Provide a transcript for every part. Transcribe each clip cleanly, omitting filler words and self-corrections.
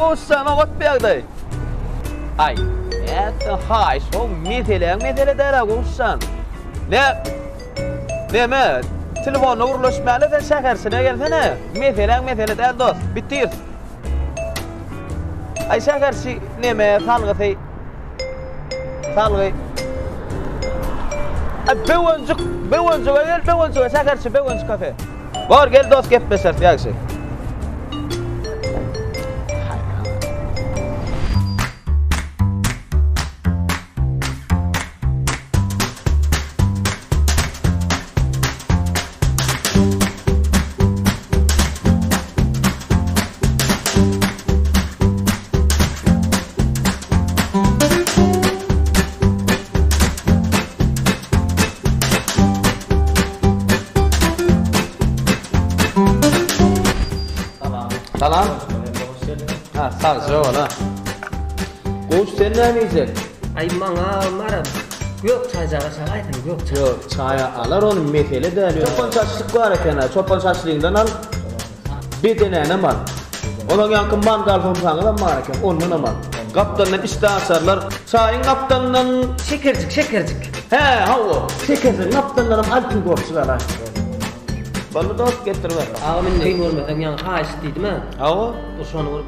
olsan o batbagday. Ay, sen hay, şu mesele dere olsan. Ne? Telefonla uğraşmalı da şekersine gelsene. Mesele değil dost. Bittir. Ay şekersi neme salgıtı. Salgı. Bewoncuk gel şekersi bewoncuk kafe. Var gel dost gep besert yakşı. Salam. Ha, sağ ol ona. Qo'sh sen nima yeysan? Ay mara yok çaycağa şagaytın yok. Yok, çaya alar onu mesele de alıyor. Çopan saçlık var ekan, çopan saçlığından al. Bir tane ne var? Onun yankı mangal falan var ekan, onun ne var? Kaptandan işte asarlar. Çayın kaptandan Şekercik. he, ha o. Şekercik kaptandan altın korksular. Bana dost getirme. Ağamın neyin olmadan yan haş deydi mi? Ha o? O şonu vurup.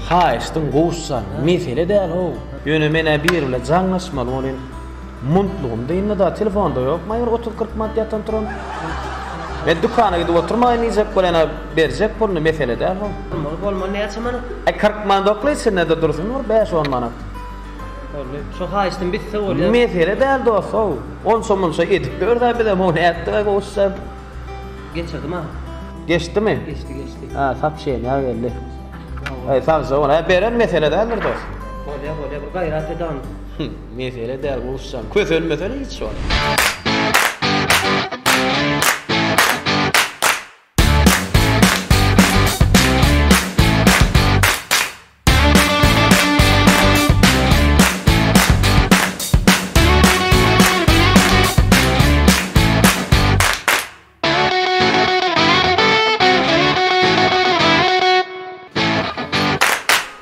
Ha işte qo'shsan, mesele değil o. Yönü mene bir bile canlaşmalı onun. Muntluğum deyinle da telefonda yok. Mayır 30-40 maddiyattan turun. Ben dükkana gidip oturmayın yiyecek bolana verecek pulunu mesele değil o. Olma ne yapsam ana? 40 man doklayısın ne de dursun var 5-10 manat. Şu haştın bitse oluyor. Mesele değil dost o. 10 somunsa edip bir de bir de onu etti ve qo'shsam. Geçirdim ha. Geçti mi? Geçti. Ha, sap şey ne belli. Ay sağ ol. Beren mesele değildir dost. Olya bir gayret edan. Mesele değil qo'shsan. Köz ölmesen hiç var.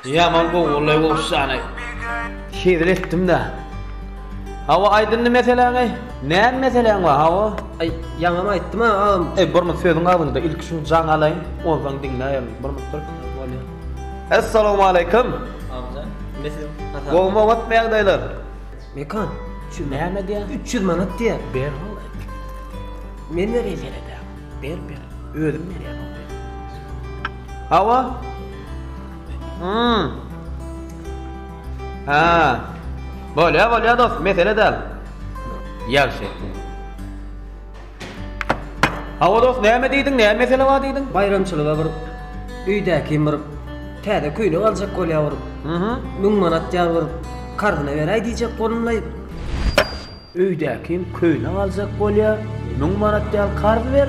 Yaman go'g'ulay bo'lsani. Şedir etdim de. Hava aydınlı meseleği. Ne meseleğin var hava? Ay yanıma aytdım ha ağam. Bir mi sözün ağzında ilk şunu can alayım. Ondan dinleyelim. Bir mi dur? Assalamu alaikum. Amca. Mesela. Go'ma batmayagdaylar. Mekan. Şu Näme diye? 300 manat diye. Ber hal. Men vereyim. Ber. Özüm berýän. Hava? Ha. Bolya dost, mesele değil. Yaxşı. Hava dost, näme diýdiň? Näme mesele var diýdiň? Bayramçılığa bir üýdäki bir täze köýne aljak bolýar. 1000 manat ýar bir kardyna beräý diýjek bolumlay. Üýdäki köýne aljak bolýar. 1000 manat ýar kardy ber.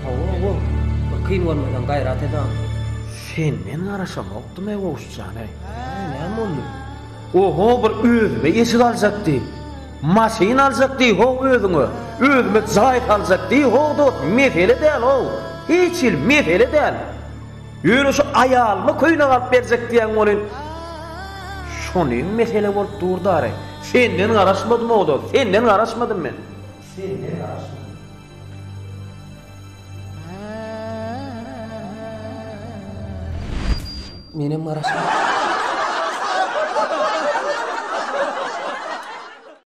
Hawa. Bir kyn bolmadan gayrat edan. Senden araşamakdy me goşjany. Näme boldy? Oho bir özüme eşik aljakdy. Maşyn aljakdy ho özüňe. Özüme zaýat aljakdy ho do mesele däl o. Hiç il mesele däl. Ýöne şu aýalymy köýne alyp berjek diýen bolyn. Şonu mesele bolup durdary. Senden araşmadym o do. Senden araşmadym men. Senden araşmadym. Menem araşma.